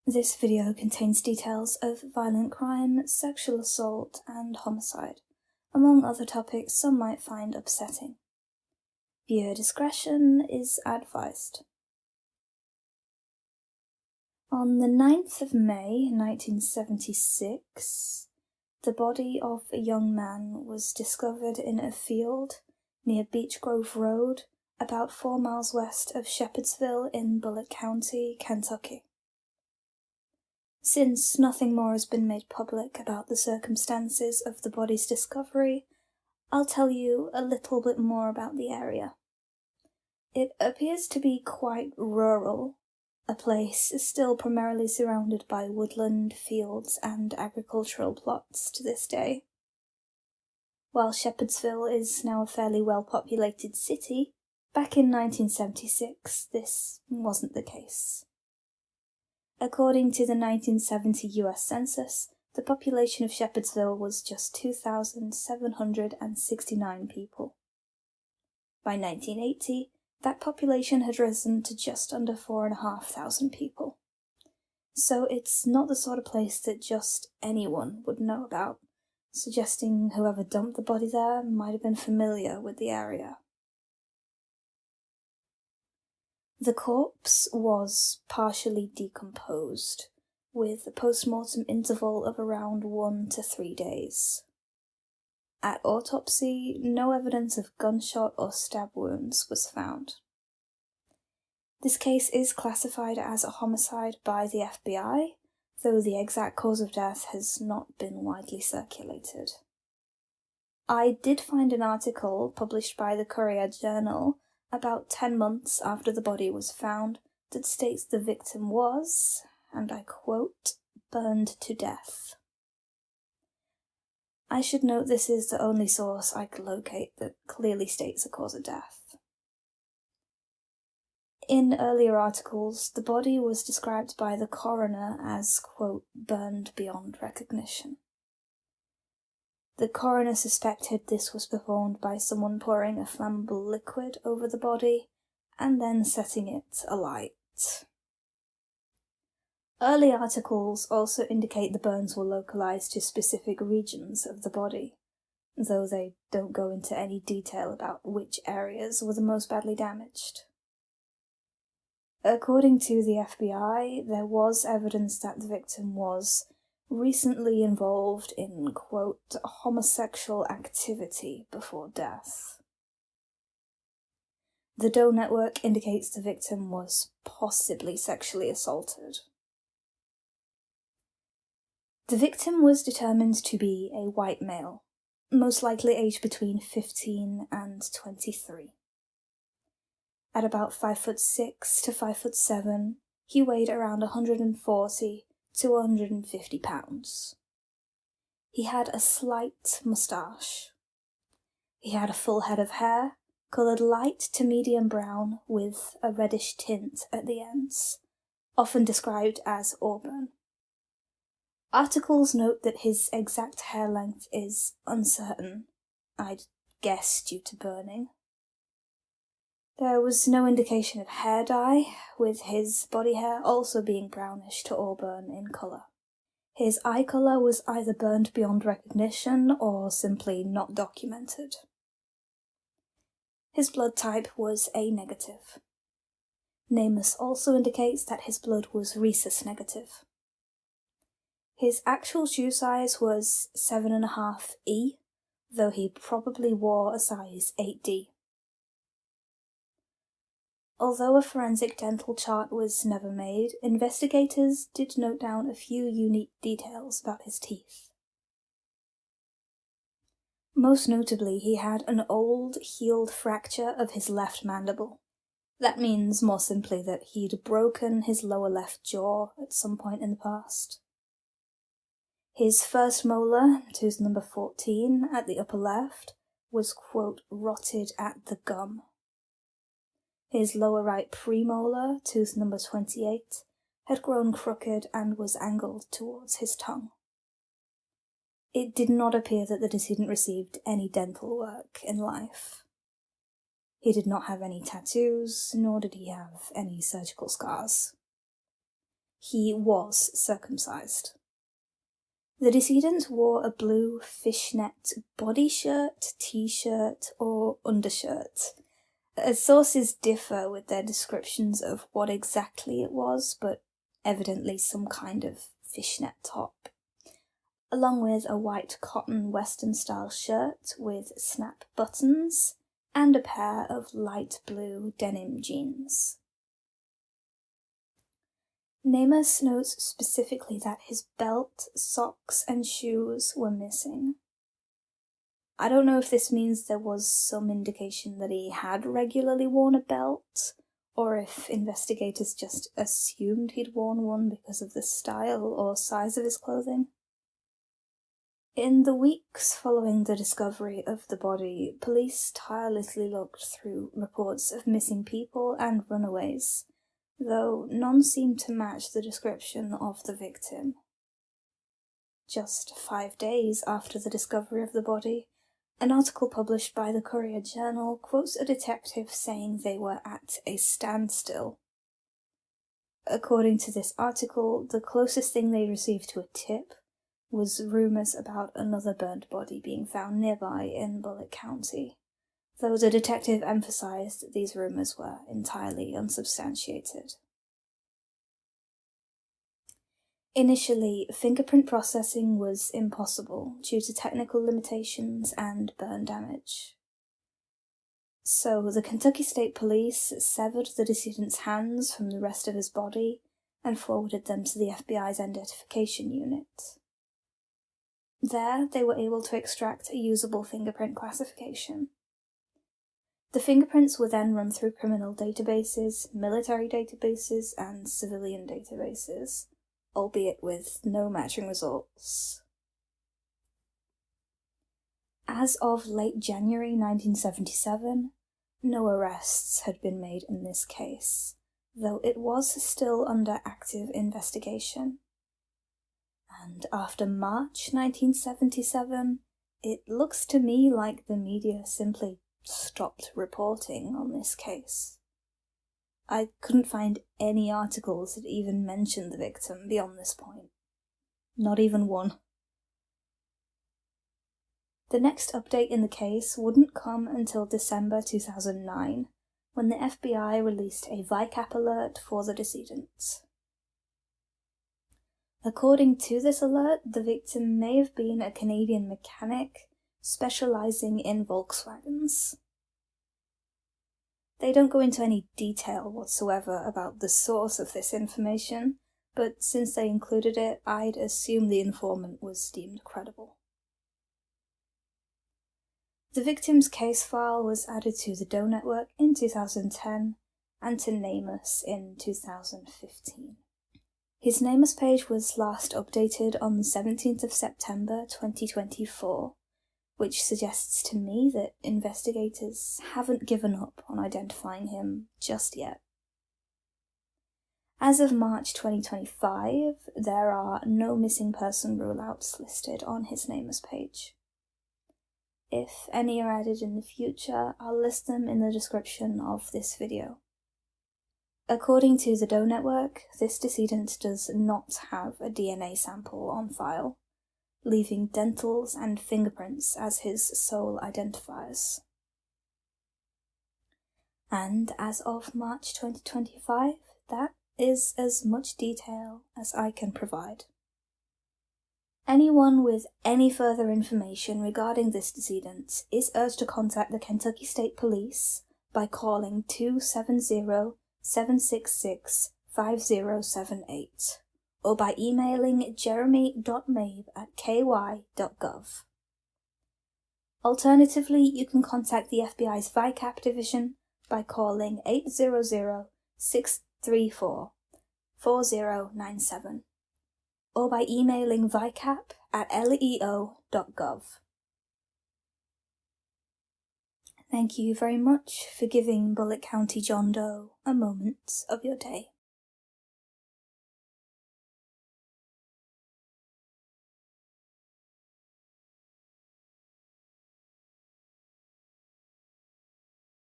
This video contains details of violent crime, sexual assault, and homicide, among other topics some might find upsetting. Viewer discretion is advised. On the 9th of May 1976, the body of a young man was discovered in a field near Beech Grove Road, about 4 miles west of Shepherdsville in Bullitt County, Kentucky. Since nothing more has been made public about the circumstances of the body's discovery, I'll tell you a little bit more about the area. It appears to be quite rural, a place still primarily surrounded by woodland, fields, and agricultural plots to this day. While Shepherdsville is now a fairly well-populated city, back in 1976 this wasn't the case. According to the 1970 US Census, the population of Shepherdsville was just 2,769 people. By 1980, that population had risen to just under 4,500 people. So it's not the sort of place that just anyone would know about, suggesting whoever dumped the body there might have been familiar with the area. The corpse was partially decomposed, with a post-mortem interval of around 1 to 3 days. At autopsy, no evidence of gunshot or stab wounds was found. This case is classified as a homicide by the FBI, though the exact cause of death has not been widely circulated. I did find an article published by the Courier-Journal about 10 months after the body was found that states the victim was, and I quote, burned to death. I should note this is the only source I could locate that clearly states a cause of death. In earlier articles, the body was described by the coroner as, quote, burned beyond recognition. The coroner suspected this was performed by someone pouring a flammable liquid over the body and then setting it alight. Early articles also indicate the burns were localized to specific regions of the body, though they don't go into any detail about which areas were the most badly damaged. According to the FBI, there was evidence that the victim was recently involved in, quote, homosexual activity before death. The Doe network indicates the victim was possibly sexually assaulted. The victim was determined to be a white male, most likely aged between 15 and 23. At about 5'6" to 5'7", he weighed around 140 to 150 pounds. He had a slight moustache. He had a full head of hair, coloured light to medium brown with a reddish tint at the ends, often described as auburn. Articles note that his exact hair length is uncertain, I'd guess due to burning. There was no indication of hair dye, with his body hair also being brownish to auburn in colour. His eye colour was either burned beyond recognition or simply not documented. His blood type was A negative. Nameless also indicates that his blood was rhesus negative. His actual shoe size was 7.5E, though he probably wore a size 8D. Although a forensic dental chart was never made, investigators did note down a few unique details about his teeth. Most notably, he had an old, healed fracture of his left mandible. That means, more simply, that he'd broken his lower left jaw at some point in the past. His first molar, tooth number 14, at the upper left, was, quote, rotted at the gum. His lower right premolar, tooth number 28, had grown crooked and was angled towards his tongue. It did not appear that the decedent received any dental work in life. He did not have any tattoos, nor did he have any surgical scars. he was circumcised. The decedent wore a blue fishnet body shirt, t-shirt, or undershirt. Sources differ with their descriptions of what exactly it was, but evidently some kind of fishnet top, along with a white cotton Western-style shirt with snap buttons and a pair of light blue denim jeans. Nameless notes specifically that his belt, socks, and shoes were missing. I don't know if this means there was some indication that he had regularly worn a belt, or if investigators just assumed he'd worn one because of the style or size of his clothing. In the weeks following the discovery of the body, police tirelessly looked through reports of missing people and runaways, though none seemed to match the description of the victim. Just 5 days after the discovery of the body, an article published by the Courier-Journal quotes a detective saying they were at a standstill. According to this article, the closest thing they received to a tip was rumours about another burnt body being found nearby in Bullitt County, though the detective emphasised these rumours were entirely unsubstantiated. Initially, fingerprint processing was impossible due to technical limitations and burn damage. So the Kentucky State Police severed the decedent's hands from the rest of his body and forwarded them to the FBI's identification unit. There, they were able to extract a usable fingerprint classification. The fingerprints were then run through criminal databases, military databases, and civilian databases, albeit with no matching results. As of late January 1977, no arrests had been made in this case, though it was still under active investigation. And after March 1977, it looks to me like the media simply stopped reporting on this case. I couldn't find any articles that even mentioned the victim beyond this point. Not even one. The next update in the case wouldn't come until December 2009, when the FBI released a VICAP alert for the decedent. According to this alert, the victim may have been a Canadian mechanic specialising in Volkswagens. They don't go into any detail whatsoever about the source of this information, but since they included it, I'd assume the informant was deemed credible. The victim's case file was added to the Doe Network in 2010 and to Nameless in 2015. His Nameless page was last updated on the 17th of September 2024, which suggests to me that investigators haven't given up on identifying him just yet. As of March 2025, there are no missing person rule-outs listed on his Nameless page. If any are added in the future, I'll list them in the description of this video. According to the Doe Network, this decedent does not have a DNA sample on file, leaving dentals and fingerprints as his sole identifiers. And as of March 2025, that is as much detail as I can provide. Anyone with any further information regarding this decedent is urged to contact the Kentucky State Police by calling 270-766-5078 or by emailing jeremy.mabe@ky.gov. Alternatively, you can contact the FBI's VICAP division by calling 800-634-4097 or by emailing vicap@leo.gov. Thank you very much for giving Bullitt County John Doe a moment of your day.